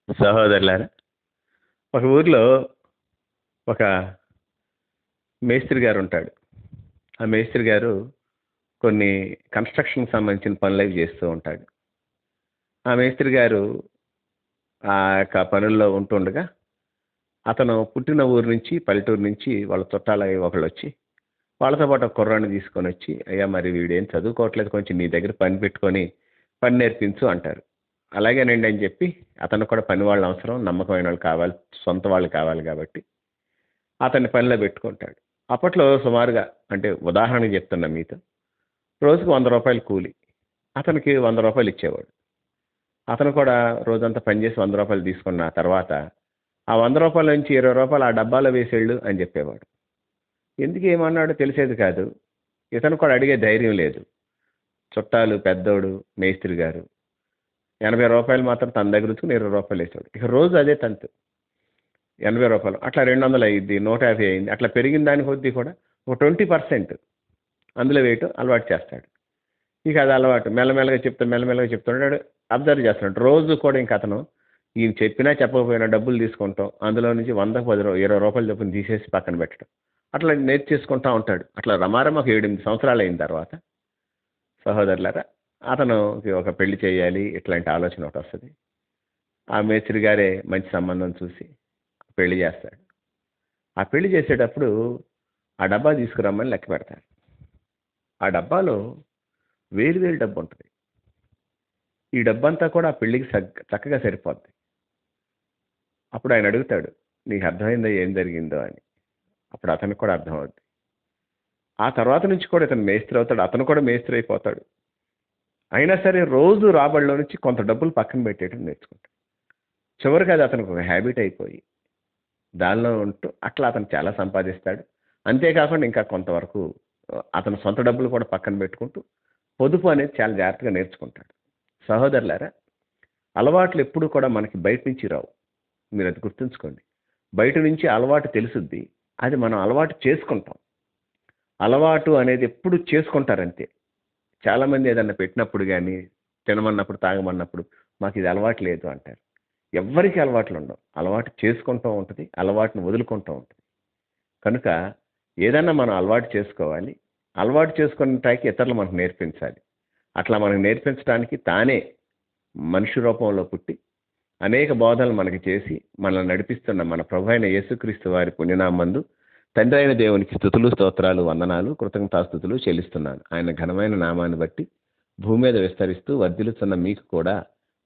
సహోదరులారా, ఒక ఊర్లో ఒక మేస్త్రి గారు ఉంటాడు. ఆ మేస్త్రి గారు కొన్ని కన్‌స్ట్రక్షన్‌కి సంబంధించిన పనులవి చేస్తూ ఉంటాడు. ఆ మేస్త్రి గారు ఆ యొక్క పనుల్లో ఉంటుండగా, అతను పుట్టిన ఊరు నుంచి, పల్లెటూరు నుంచి వాళ్ళ చుట్టాలయి ఒకళ్ళొచ్చి, వాళ్ళతో పాటు ఒక కుర్రాడిని తీసుకొనొచ్చి, "అయ్యా! మరి వీడేం చదువుకోవట్లేదు. కొంచెం నీ దగ్గర పని పెట్టుకొని పని నేర్పించు" అంటారు. అలాగేనండి అని చెప్పి, అతనికి కూడా పని వాళ్ళు అవసరం. నమ్మకమైన వాళ్ళు కావాలి. సొంత వాళ్ళు కావాలి కాబట్టి అతన్ని పనిలో పెట్టుకుంటాడు. అప్పట్లో సుమారుగా అంటే ఉదాహరణకు చెప్తున్నా మీతో. రోజుకి రూ. 100 కూలి. అతనికి రూ. 100 ఇచ్చేవాడు. అతను కూడా రోజంతా పనిచేసి రూ. 100 తీసుకున్న తర్వాత, ఆ రూ. 100 నుంచి రూ. 20 ఆ డబ్బాలో వేసేళ్ళు అని చెప్పేవాడు. ఎందుకు ఏమన్నాడో తెలిసేది కాదు. ఇతను కూడా అడిగే ధైర్యం లేదు. చుట్టాలు, పెద్దోడు, మేస్త్రి గారు. రూ. 80 మాత్రం తన దగ్గర ఉంచుకొని రూ. 20 వేసేవాడు. ఇక రోజు అదే తంతు. రూ. 80 అట్లా 200 అయ్యిద్ది, 150 అయింది. అట్లా పెరిగిన దాని కొద్దీ కూడా ఒక 20% అందులో వేయటం అలవాటు చేస్తాడు. ఇక అది అలవాటు. మెల్లమెల్లగా చెప్తుంటాడు. అబ్జర్వ్ చేస్తున్నాడు. రోజు కూడా ఇంక అతను ఈయన చెప్పినా చెప్పకపోయినా డబ్బులు తీసుకుంటాం. అందులో నుంచి 100కి 10 రూ. 20 చొప్పున తీసేసి పక్కన పెట్టడం. అట్లా నేర్చేసుకుంటా ఉంటాడు. అట్లా రమారమి ఒక 7, 8 సంవత్సరాలు అయిన తర్వాత సహోదరులారా, అతనుకి ఒక పెళ్లి చేయాలి ఇట్లాంటి ఆలోచన ఒకటొస్తది. ఆ మేస్త్రి గారే మంచి సంబంధం చూసి పెళ్లి చేస్తాడు. ఆ పెళ్లి చేసేటప్పుడు ఆ డబ్బా తీసుకురమ్మని లెక్క పెడతారు. ఆ డబ్బాలో వేలు వేలు డబ్బుంటది. ఈ డబ్బంతా కూడా ఆ పెళ్ళికి చక్కగా సరిపోద్ది. అప్పుడు ఆయన అడుగుతాడు, "నీకు అర్థమైందా ఏం జరిగిందో" అని. అప్పుడు అతనికి కూడా అర్థమవుద్ది. ఆ తర్వాత నుంచి కూడా ఇతను మేస్త్రి అవుతాడు. అతను కూడా మేస్త్రి అయిపోతాడు. అయినా సరే రోజు రాబడిలో నుంచి కొంత డబ్బులు పక్కన పెట్టేయడం నేర్చుకుంటాడు. చివరికి అది అతనికి ఒక హ్యాబిట్ అయిపోయి, దానిలో ఉంటూ అట్లా అతను చాలా సంపాదిస్తాడు. అంతేకాకుండా ఇంకా కొంతవరకు అతని సొంత డబ్బులు కూడా పక్కన పెట్టుకుంటూ, పొదుపు అనేది చాలా జాగ్రత్తగా నేర్చుకుంటాడు. సహోదరులారా, అలవాట్లు ఎప్పుడూ కూడా మనకి బయట నుంచి రావు. మీరది గుర్తుంచుకోండి. బయట నుంచి అలవాటు తెలుసుద్ది. అది మనం అలవాటు చేసుకుంటాం. అలవాటు అనేది ఎప్పుడు చేసుకుంటారంతే. చాలామంది ఏదన్నా పెట్టినప్పుడు గానీ, తినమన్నప్పుడు, తాగమన్నప్పుడు మాకిది అలవాటు లేదు అంటారు. ఎవ్వరికీ అలవాట్లుండవు. అలవాటు చేసుకుంటూ ఉంటది. అలవాటుని వదులుకుంటూ ఉంటది. కనుక ఏదన్నా మనం అలవాటు చేసుకోవాలి. అలవాటు చేసుకున్నటానికి ఇతరులు మనకు నేర్పించాలి. అట్లా మనకు నేర్పించడానికి తానే మనిషి రూపంలో పుట్టి అనేక బోధనలు మనకి చేసి మనల్ని నడిపిస్తున్న మన ప్రభువైన యేసుక్రీస్తు వారి పుణ్యనామందు తండ్రి అయిన దేవునికి స్తుతులు, స్తోత్రాలు, వందనాలు, కృతజ్ఞతాస్తుతులు చెల్లిస్తున్నాను. ఆయన ఘనమైన నామాన్ని బట్టి భూమి మీద విస్తరిస్తూ వర్ధిల్లుతున్న మీకు కూడా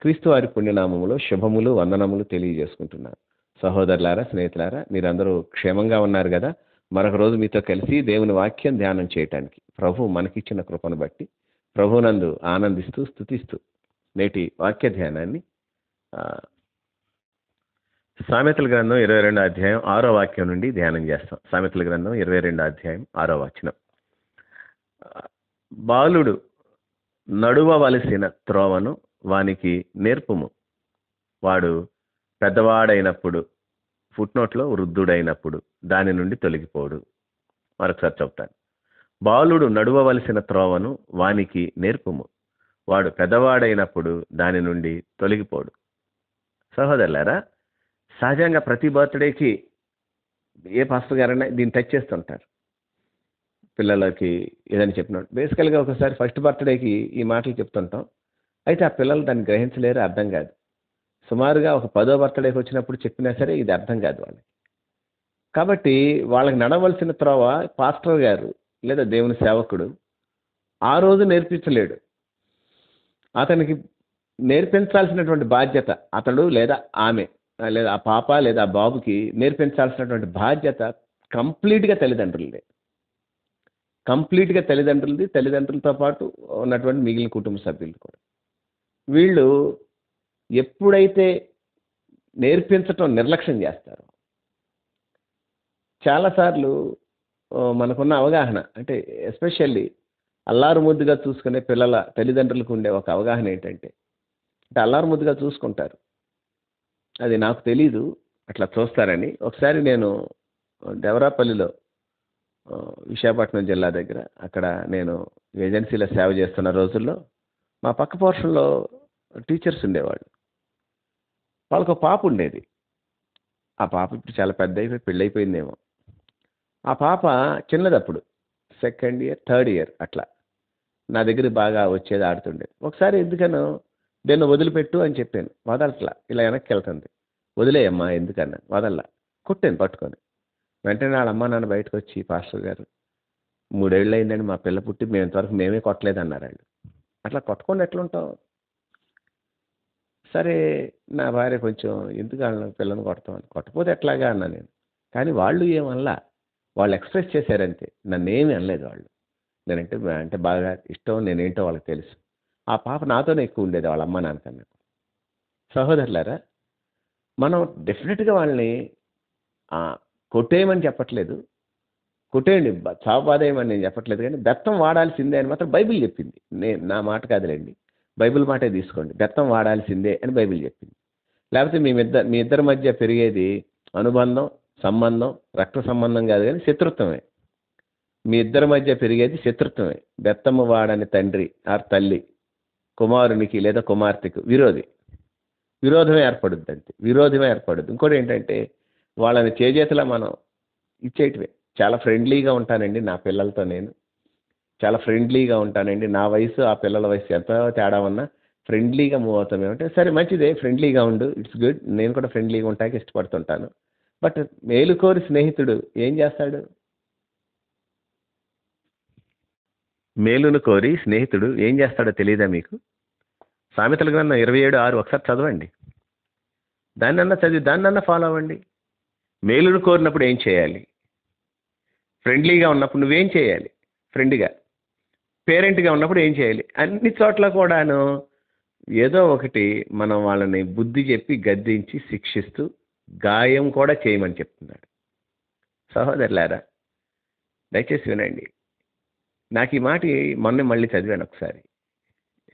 క్రీస్తు వారి పుణ్యనామములో శుభములు, వందనములు తెలియజేసుకుంటున్నాను. సహోదరులారా, స్నేహితులారా, మీరందరూ క్షేమంగా ఉన్నారు కదా? మరొక రోజు మీతో కలిసి దేవుని వాక్యం ధ్యానం చేయటానికి ప్రభు మనకిచ్చిన కృపను బట్టి ప్రభునందు ఆనందిస్తూ, స్తుతిస్తూ నేటి వాక్య ధ్యానాన్ని సామెతల గ్రంథం 22 అధ్యాయం 6వ వాక్యం నుండి ధ్యానం చేస్తాం. సామెతల గ్రంథం 22 అధ్యాయం 6వ వచనం. బాలుడు నడువవలసిన త్రోవను వానికి నేర్పుము, వాడు పెద్దవాడైనప్పుడు, ఫుట్నోట్లో వృద్ధుడైనప్పుడు దాని నుండి తొలగిపోడు. మరొకసారి చెప్తాను. బాలుడు నడువవలసిన త్రోవను వానికి నేర్పుము, వాడు పెద్దవాడైనప్పుడు దాని నుండి తొలగిపోడు. సహోదరులారా, సహజంగా ప్రతి బర్త్డేకి ఏ పాస్టర్ గారైనా దీన్ని టచ్ చేస్తుంటారు. పిల్లలకి ఏదని చెప్పినప్పుడు బేసికల్గా ఒకసారి ఫస్ట్ బర్త్డేకి ఈ మాటలు చెప్తుంటాం. అయితే ఆ పిల్లలు దాన్ని గ్రహించలేరు, అర్థం కాదు. సుమారుగా ఒక 10వ బర్త్డేకి వచ్చినప్పుడు చెప్పినా సరే ఇది అర్థం కాదు వాళ్ళకి. కాబట్టి వాళ్ళకి నడవలసిన త్రోవ పాస్టర్ గారు లేదా దేవుని సేవకుడు ఆ రోజు నేర్పించలేడు. అతనికి నేర్పించాల్సినటువంటి బాధ్యత అతడు లేదా ఆమె లేదా ఆ పాప లేదా ఆ బాబుకి నేర్పించాల్సినటువంటి బాధ్యత కంప్లీట్గా తల్లిదండ్రులదే. కంప్లీట్గా తల్లిదండ్రులది, తల్లిదండ్రులతో పాటు ఉన్నటువంటి మిగిలిన కుటుంబ సభ్యులు కూడా. వీళ్ళు ఎప్పుడైతే నేర్పించటం నిర్లక్ష్యం చేస్తారో, చాలాసార్లు మనకున్న అవగాహన అంటే ఎస్పెషల్లీ అల్లారు ముద్దుగా చూసుకునే పిల్లల తల్లిదండ్రులకు ఉండే ఒక అవగాహన ఏంటంటే, అంటే అల్లారు ముద్దుగా చూసుకుంటారు. అది నాకు తెలీదు అట్లా చూస్తారని. ఒకసారి నేను దేవరాపల్లిలో విశాఖపట్నం జిల్లా దగ్గర అక్కడ నేను ఏజెన్సీలో సేవ చేస్తున్న రోజుల్లో మా పక్క పోర్షన్లో టీచర్స్ ఉండేవాళ్ళు. వాళ్ళకు పాప ఉండేది. ఆ పాప ఇప్పుడు చాలా పెద్ద అయిపోయి పెళ్ళైపోయిందేమో. ఆ పాప చిన్నదప్పుడు, సెకండ్ ఇయర్, థర్డ్ ఇయర్ అట్లా నా దగ్గర బాగా వచ్చేది, ఆడుతుండేది. ఒకసారి ఎందుకనో దీన్ని వదిలిపెట్టు అని చెప్పాను, వదలట్లా, ఇలా వెనక్కి వెళ్తుంది. వదిలేయమ్మా ఎందుకన్నా, వదల్లా. కొట్టాను పట్టుకొని. వెంటనే వాళ్ళ అమ్మా నాన్న బయటకు వచ్చి, పాస్టర్ గారు 3 ఏళ్ళు అయిందండి మా పిల్ల పుట్టి, మేము ఇంతవరకు మేమే కొట్టలేదు అన్నారు వాళ్ళు. అట్లా కొట్టకుండా ఎట్లుంటావు? సరే, నా భార్య కొంచెం ఎందుకు వాళ్ళని పిల్లని కొడతామని, కొట్టపోతే ఎట్లాగా అన్నా నేను. కానీ వాళ్ళు ఏమనలా, వాళ్ళు ఎక్స్ప్రెస్ చేశారంతే, నన్నేమీ అనలేదు వాళ్ళు. నేనంటే అంటే బాగా ఇష్టం, నేనేంటో వాళ్ళకి తెలుసు. ఆ పాప నాతోనే ఎక్కువ ఉండేది వాళ్ళ అమ్మ నాన్నకన్నా. సహోదరులారా, మనం డెఫినెట్గా వాళ్ళని ఆ, కొట్టేయమని చెప్పట్లేదు, కొట్టేయండి, చావు బాధేయమని నేను చెప్పట్లేదు, కానీ బెత్తం వాడాల్సిందే అని మాత్రం బైబిల్ చెప్పింది. నేను నా మాట కాదులేండి, బైబిల్ మాటే తీసుకోండి. బెత్తం వాడాల్సిందే అని బైబిల్ చెప్పింది. లేకపోతే మీ ఇద్దరి మధ్య పెరిగేది అనుబంధం, సంబంధం, రక్త సంబంధం కాదు కానీ శత్రుత్వమే. మీ ఇద్దరి మధ్య పెరిగేది శత్రుత్వమే. బెత్తమ్మ వాడని తండ్రి ఆర్ తల్లి కుమారునికి లేదా కుమార్తెకు విరోధమే ఏర్పడుద్ది, అంతే, విరోధమే ఏర్పడుద్ది. ఇంకోటి ఏంటంటే వాళ్ళని చేజేతలా మనం ఇచ్చేయటమే. చాలా ఫ్రెండ్లీగా ఉంటానండి నా పిల్లలతో, నేను చాలా ఫ్రెండ్లీగా ఉంటానండి. నా వయసు ఆ పిల్లల వయసు ఎంత తేడా ఉన్నా ఫ్రెండ్లీగా మూవ్ అవుతాం. ఏమంటే సరే మంచిదే, ఫ్రెండ్లీగా ఉండు, ఇట్స్ గుడ్, నేను కూడా ఫ్రెండ్లీగా ఉంటానికి ఇష్టపడుతుంటాను. బట్ మేలుకోరి స్నేహితుడు ఏం చేస్తాడు? మేలును కోరి స్నేహితుడు ఏం చేస్తాడో తెలియదా మీకు? సామెతల గ్రంథం 27:6 ఒకసారి చదవండి. దాన్నన్నా ఫాలో అవ్వండి. మేలును కోరినప్పుడు ఏం చేయాలి? ఫ్రెండ్లీగా ఉన్నప్పుడు నువ్వేం చేయాలి? ఫ్రెండ్గా, పేరెంట్గా ఉన్నప్పుడు ఏం చేయాలి? అన్ని చోట్ల కూడాను ఏదో ఒకటి మనం వాళ్ళని బుద్ధి చెప్పి గద్దించి శిక్షిస్తూ గాయం కూడా చేయమని చెప్తున్నాడు. సహోదరులారా, దయచేసి వినండి. నాకు ఈ మాట మొన్న మళ్ళీ చదివాను ఒకసారి,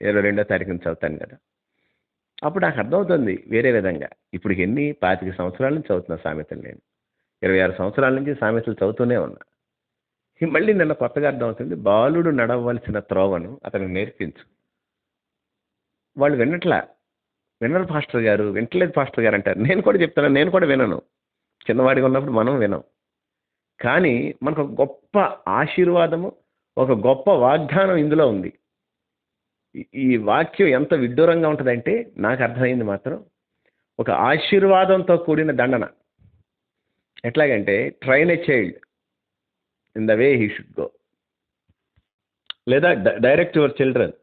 22వ తారీఖున చదువుతాను కదా, అప్పుడు నాకు అర్థమవుతుంది వేరే విధంగా. ఇప్పుడు ఎన్ని 25 సంవత్సరాల నుంచి చదువుతున్నా సామెతలు, నేను 26 సంవత్సరాల నుంచి సామెతలు చదువుతూనే ఉన్నా. మళ్ళీ నిన్న కొత్తగా అర్థమవుతుంది, బాలుడు నడవలసిన త్రోవను అతనికి నేర్పించు. వాళ్ళు వినరు పాస్టర్ గారు, వింటలేదు పాస్టర్ గారు అంటారు. నేను కూడా చెప్తాను, నేను కూడా వినను. చిన్నవాడిగా ఉన్నప్పుడు మనం వినం. కానీ మనకు ఒక గొప్ప ఆశీర్వాదము, ఒక గొప్ప వాగ్దానం ఇందులో ఉంది. ఈ వాక్యం ఎంత విడ్డూరంగా ఉంటుందంటే, నాకు అర్థమైంది మాత్రం ఒక ఆశీర్వాదంతో కూడిన దండన. ఎట్లాగంటే train a child in the way he should go, లేదా direct your children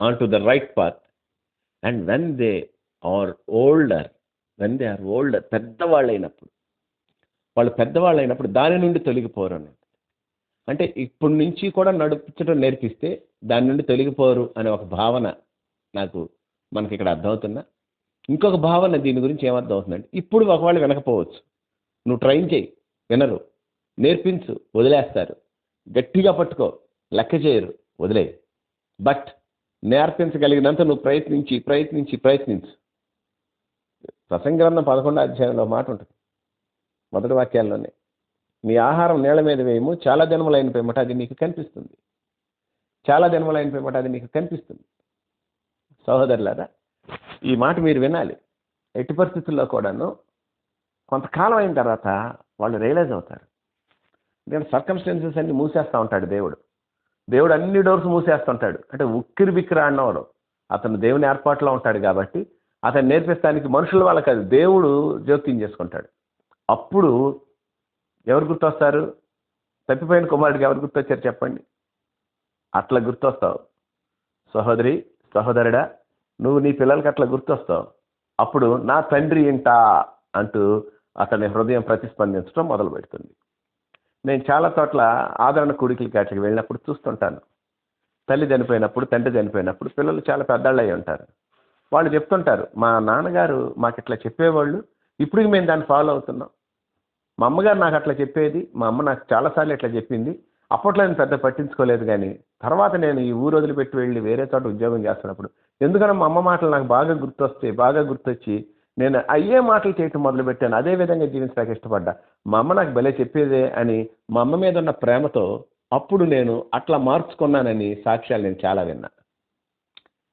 on to the right path, and when they are older పెద్దవాళ్ళు అయినప్పుడు దాని నుండి తొలగిపోరు అన్నది. అంటే ఇప్పటి నుంచి కూడా నడిపించడం నేర్పిస్తే దాని నుండి తొలగిపోరు అనే ఒక భావన మనకి ఇక్కడ అర్థమవుతున్నా. ఇంకొక భావన దీని గురించి ఏమర్థం అవుతుందంటే, ఇప్పుడు ఒకవేళ వినకపోవచ్చు, నువ్వు ట్రైన్ చేయి, వినరు, నేర్పించు, వదిలేస్తారు, గట్టిగా పట్టుకో, లెక్క చేయరు, వదిలేయి. బట్ నేర్పించగలిగినంత నువ్వు ప్రయత్నించు. ప్రసంగి గ్రంథం 11వ అధ్యాయంలో మాట ఉంటుంది, మొదటి వాక్యాల్లోనే, నీ ఆహారం నేల మీద వేయము, చాలా దినములైన పిమ్మట అది నీకు కనిపిస్తుంది. సహోదరులారా, ఈ మాట మీరు వినాలి. ఎట్టి పరిస్థితుల్లో కూడాను కొంతకాలం అయిన తర్వాత వాళ్ళు రియలైజ్ అవుతారు. ఎందుకంటే సర్కమ్స్టెన్సెస్ అన్ని మూసేస్తూ ఉంటాడు దేవుడు అన్ని డోర్స్ మూసేస్తుంటాడు. అంటే ఉక్కిరి బిక్కిరి ఆడినవాడు అతను దేవుని ఏర్పాటులో ఉంటాడు కాబట్టి అతను నేర్పిస్తానికి మనుషుల వల్ల కాదు, దేవుడు జోక్యం చేసుకుంటాడు. అప్పుడు ఎవరు గుర్తొస్తారు? తప్పిపోయిన కుమారుడికి ఎవరు గుర్తొచ్చారు చెప్పండి? అట్లా గుర్తొస్తావు సహోదరుడా, నువ్వు నీ పిల్లలకి అట్లా గుర్తొస్తావు. అప్పుడు నా తండ్రి ఇంట అంటూ అతని హృదయం ప్రతిస్పందించడం మొదలు పెడుతుంది. నేను చాలా చోట్ల ఆదరణ కూడికలకి అట్లకి వెళ్ళినప్పుడు చూస్తుంటాను. తల్లి చనిపోయినప్పుడు, తండ్రి చనిపోయినప్పుడు పిల్లలు చాలా పెద్దవాళ్ళు అయి ఉంటారు. వాళ్ళు చెప్తుంటారు, మా నాన్నగారు మాకు ఇట్లా చెప్పేవాళ్ళు, ఇప్పుడు మేము దాన్ని ఫాలో అవుతున్నాం. మా అమ్మగారు నాకు అట్లా చెప్పేది, మా అమ్మ నాకు చాలాసార్లు ఇట్లా చెప్పింది, అప్పట్లో నేను పెద్ద పట్టించుకోలేదు, కానీ తర్వాత నేను ఈ ఊరు వదిలిపెట్టి వెళ్ళి వేరే చోట ఉద్యోగం చేస్తున్నప్పుడు ఎందుకన్నా మా అమ్మ మాటలు నాకు బాగా గుర్తొచ్చి నేను అయ్యే మాటలు చేయటం మొదలుపెట్టాను. అదే విధంగా జీవించడానికి ఇష్టపడ్డా. మా అమ్మ నాకు భలే చెప్పేదే అని మా అమ్మ మీద ఉన్న ప్రేమతో అప్పుడు నేను అట్లా మార్చుకున్నానని సాక్ష్యాలు నేను చాలా విన్నా.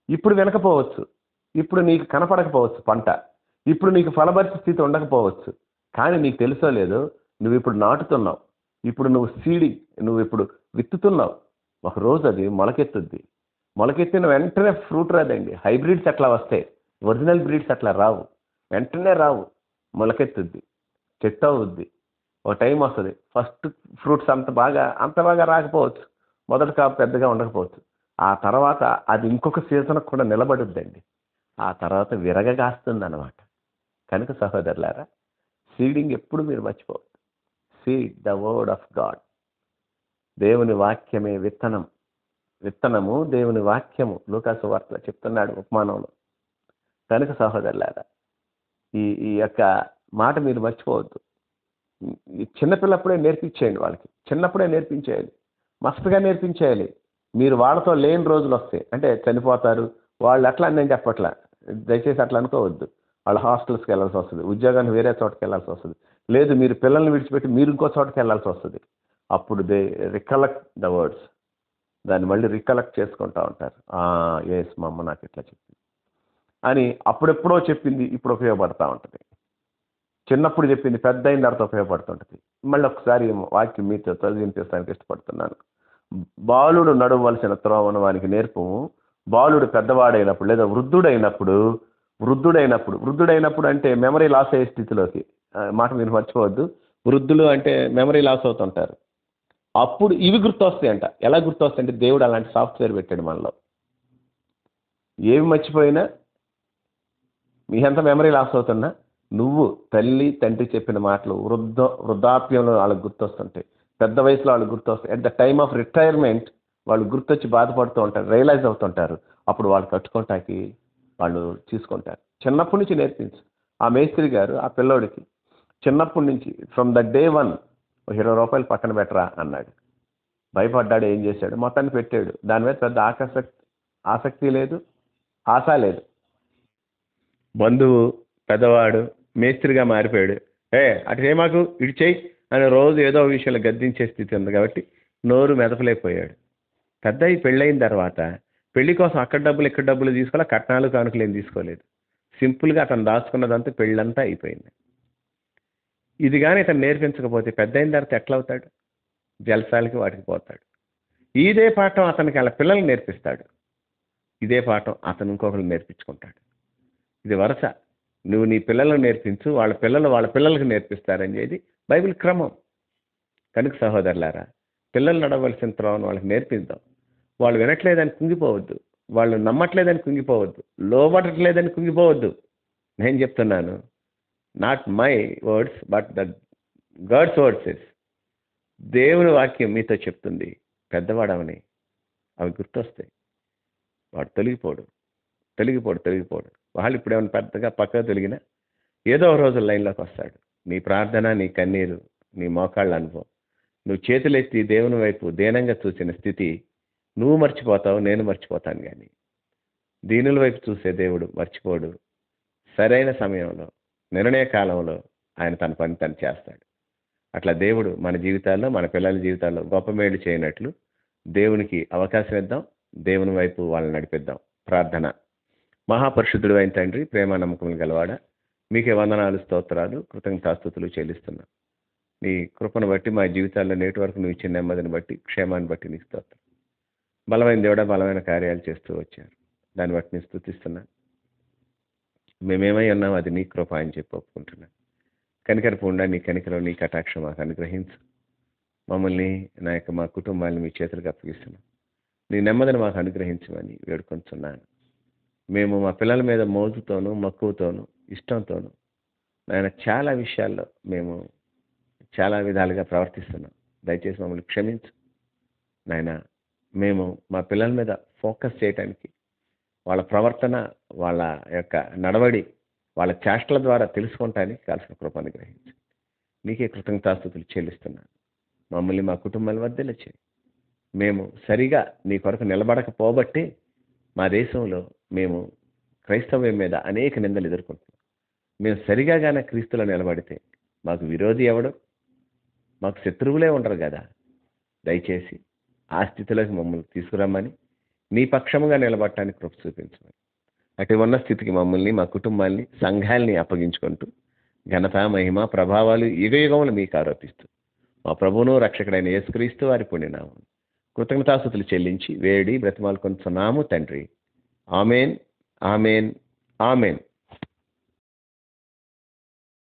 ఇప్పుడు వినకపోవచ్చు, ఇప్పుడు నీకు కనపడకపోవచ్చు పంట, ఇప్పుడు నీకు ఫలభరిత స్థితి ఉండకపోవచ్చు, కానీ నీకు తెలుసో లేదో నువ్వు ఇప్పుడు నాటుతున్నావు, ఇప్పుడు నువ్వు సీడింగ్, నువ్వు ఇప్పుడు విత్తుతున్నావు. ఒక రోజు అది మొలకెత్తుద్ది. మొలకెత్తిన వెంటనే ఫ్రూట్ రాదండి. హైబ్రిడ్స్ అట్లా వస్తాయి, ఒరిజినల్ బ్రీడ్స్ అట్లా రావు, వెంటనే రావు. మొలకెత్తుద్ది, చెట్టు అవుద్ది, ఒక టైం వస్తుంది. ఫస్ట్ ఫ్రూట్స్ అంత బాగా రాకపోవచ్చు, మొదటి కాపు పెద్దగా ఉండకపోవచ్చు. ఆ తర్వాత అది ఇంకొక సీజన్ కూడా నిలబడుద్దండి. ఆ తర్వాత విరగగాస్తుంది అన్నమాట. కనుక సహోదరులారా, సీడింగ్ ఎప్పుడు మీరు మర్చిపోవద్దు. Seed the word of God. దేవుని వాక్యమే విత్తనం. విత్తనము దేవుని వాక్యము. లూకాసు వార్తలో చెప్తున్నాడు ఉపమానంలో. కనుక సహోదరులారా, ఈ ఈ యొక్క మాట మీరు మర్చిపోవద్దు. ఈ చిన్నపిల్లప్పుడే నేర్పించేయండి వాళ్ళకి, చిన్నప్పుడే నేర్పించేయాలి, మస్తుగా నేర్పించేయాలి. మీరు వాళ్ళతో లేని రోజులు వస్తాయి, అంటే చనిపోతారు వాళ్ళు, అట్లా అని నేను చెప్పట్లా, దయచేసి అట్లా అనుకోవద్దు. వాళ్ళ హాస్టల్స్కి వెళ్ళాల్సి వస్తుంది, ఉద్యోగాన్ని వేరే చోటకి వెళ్ళాల్సి వస్తుంది, లేదు మీరు పిల్లల్ని విడిచిపెట్టి మీరు ఇంకో చోటకి వెళ్ళాల్సి వస్తుంది. అప్పుడు దే రికలెక్ట్ ద వర్డ్స్, దాన్ని మళ్ళీ రికలెక్ట్ చేసుకుంటూ ఉంటారు. ఎస్, మా అమ్మ నాకు ఇట్లా చెప్పింది అని. అప్పుడెప్పుడో చెప్పింది ఇప్పుడు ఉపయోగపడతా ఉంటుంది. చిన్నప్పుడు చెప్పింది పెద్ద అయిన తర్వాత ఉపయోగపడుతుంటుంది. మళ్ళీ ఒకసారి వాక్యం మీతో చదివించడానికి ఇష్టపడుతున్నాను. బాలుడు నడవలసిన త్రోవను వానికి నేర్పము, బాలుడు పెద్దవాడైనప్పుడు లేదా వృద్ధుడైనప్పుడు అంటే మెమరీ లాస్ అయ్యే స్థితిలోకి, మాట మీరు మర్చిపోవద్దు. వృద్ధులు అంటే మెమరీ లాస్ అవుతుంటారు. అప్పుడు ఇవి గుర్తొస్తాయంట. ఎలా గుర్తొస్తాయంటే దేవుడు అలాంటి సాఫ్ట్వేర్ పెట్టాడు మనలో. ఏమి మర్చిపోయినా, మీ ఎంత మెమరీ లాస్ అవుతున్నా, నువ్వు తల్లి తండ్రి చెప్పిన మాటలు వృద్ధాప్యంలో వాళ్ళకి గుర్తొస్తుంటాయి, పెద్ద వయసులో వాళ్ళకి గుర్తొస్తాయి. At the time of retirement వాళ్ళు గుర్తొచ్చి బాధపడుతూ ఉంటారు, రియలైజ్ అవుతుంటారు. అప్పుడు వాళ్ళు కట్టుకోవటానికి వాళ్ళు తీసుకుంటారు. చిన్నప్పటి నుంచి నేర్పించు. ఆ మేస్త్రి గారు ఆ పిల్లోడికి చిన్నప్పటి నుంచి ఫ్రమ్ ద డే 1 ₹20 పక్కన పెట్టరా అన్నాడు. భయపడ్డాడు. ఏం చేశాడు? మొత్తాన్ని పెట్టాడు. దాని మీద పెద్ద ఆసక్తి లేదు, ఆశ లేదు. బంధువు పెద్దవాడు మేస్త్రిగా మారిపోయాడు. అటు చేయమాకు, ఇటు చేయి అని రోజు ఏదో విషయంలో గద్దించే స్థితి ఉంది కాబట్టి నోరు మెదపలేకపోయాడు. పెద్దయి పెళ్ళయిన తర్వాత పెళ్లి కోసం అక్కడ డబ్బులు ఇక్కడ డబ్బులు తీసుకోవాలి, కట్నాలు కానుకలు ఏం తీసుకోలేదు. సింపుల్గా అతను దాచుకున్నదంతా పెళ్ళంతా అయిపోయింది. ఇది కానీ ఇతను నేర్పించకపోతే పెద్ద అయిన తర్వాత ఎట్లా అవుతాడు? జలసాలకి వాటికి పోతాడు. ఇదే పాఠం అతనికి అలా పిల్లల్ని నేర్పిస్తాడు. ఇదే పాఠం అతను ఇంకొకరు నేర్పించుకుంటాడు. ఇది వరుస. నువ్వు నీ పిల్లలకు నేర్పించు, వాళ్ళ పిల్లలకు నేర్పిస్తారనేది బైబిల్ క్రమం. కనుక సహోదరులారా, పిల్లలు నడవలసిన త్రోవను వాళ్ళకి నేర్పిద్దాం. వాళ్ళు వినట్లేదని కుంగిపోవద్దు, వాళ్ళు నమ్మట్లేదని కుంగిపోవద్దు, లోబడట్లేదని కుంగిపోవద్దు. నేను చెప్తున్నాను, not my words but the God's words is. దేవుని వాక్యం మీతో చెప్తుంది, పెద్దవాడవని. అవి గుర్తొస్తాయి. వాడు తొలగిపోడు. వాళ్ళు ఇప్పుడు ఏమైనా పెద్దగా పక్కగా తొలగినా ఏదో ఒక రోజు లైన్లోకి వస్తాడు. నీ ప్రార్థన, నీ కన్నీరు, నీ మోకాళ్ళ అనుభవం, నువ్వు చేతులెత్తి దేవుని వైపు దీనంగా చూసిన స్థితి నువ్వు మర్చిపోతావు, నేను మర్చిపోతాను. కానీ దీనుల వైపు చూసే దేవుడు మర్చిపోడు. సరైన సమయంలో, నిర్ణయ కాలంలో ఆయన తన పని తను చేస్తాడు. అట్లా దేవుడు మన జీవితాల్లో, మన పిల్లల జీవితాల్లో గొప్ప మేలు చేయనట్లు దేవునికి అవకాశం ఇద్దాం. దేవుని వైపు వాళ్ళని నడిపిద్దాం. ప్రార్థన. మహాపరిశుద్ధుడు అయిన తండ్రి, ప్రేమ నమ్మకములు గలవాడ, మీకే వందనాలు, స్తోత్రాలు, కృతజ్ఞతాస్తుతులు చెల్లిస్తున్నాం. నీ కృపను బట్టి, మా జీవితాల్లో నేటి వరకు నువ్వు ఇచ్చిన నెమ్మదిని బట్టి, క్షేమాన్ని బట్టి నీ స్తోత్రం. బలమైన దేవుడా, బలమైన కార్యాలు చేస్తూ వచ్చారు. దాన్ని బట్టి నేను స్తుతిస్తున్నాను. మేమేమై ఉన్నాం అది నీ కృప అని చెప్పి ఒప్పుకుంటున్నాను. కనికరపు ఉండా, నీ కనికరం, నీ కటాక్షం మాకు అనుగ్రహించు. మమ్మల్ని, మా కుటుంబాన్ని మీ చేతులకు అప్పగిస్తున్నాం. నీ నెమ్మదిని మాకు అనుగ్రహించమని వేడుకొంటున్నాను. మేము మా పిల్లల మీద మోజుతోనూ, మక్కువతోనూ, ఇష్టంతోనూ నాయన చాలా విషయాల్లో మేము చాలా విధాలుగా ప్రవర్తిస్తున్నాం. దయచేసి మమ్మల్ని క్షమించు నాయన. మేము మా పిల్లల మీద ఫోకస్ చేయడానికి, వాళ్ళ ప్రవర్తన, వాళ్ళ యొక్క నడవడి, వాళ్ళ చేష్టల ద్వారా తెలుసుకోవటానికి కాల్సిన కృప అనుగ్రహించు. నీకే కృతజ్ఞతాస్తుతులు చెల్లిస్తున్నాను. మమ్మల్ని, మా కుటుంబాల వద్దలే చేయి. మేము సరిగా నీ కొరకు నిలబడకపోబట్టి మా దేశంలో మేము క్రైస్తవ్యం మీద అనేక నిందలు ఎదుర్కొంటున్నాం. మేము సరిగానే క్రీస్తులో నిలబడితే మాకు విరోధి ఎవడు? మాకు శత్రువులే ఉండరు కదా. దయచేసి ఆ స్థితిలోకి మమ్మల్ని తీసుకురమ్మని, నీ పక్షముగా నిలబడటానికి కృప చూపించమని అటు ఉన్న స్థితికి మమ్మల్ని, మా కుటుంబాల్ని, సంఘాల్ని అప్పగించుకుంటూ ఘనత, మహిమ, ప్రభావాలు యుగయుగములు మీకు ఆరోపిస్తూ మా ప్రభువును రక్షకుడైన యేసుక్రీస్తు వారి పుణ్యనామం కృతజ్ఞతాస్తుతులు చెల్లించి వేడి బ్రతిమాలు కొంటున్నాము తండ్రి. Amen, amen, amen.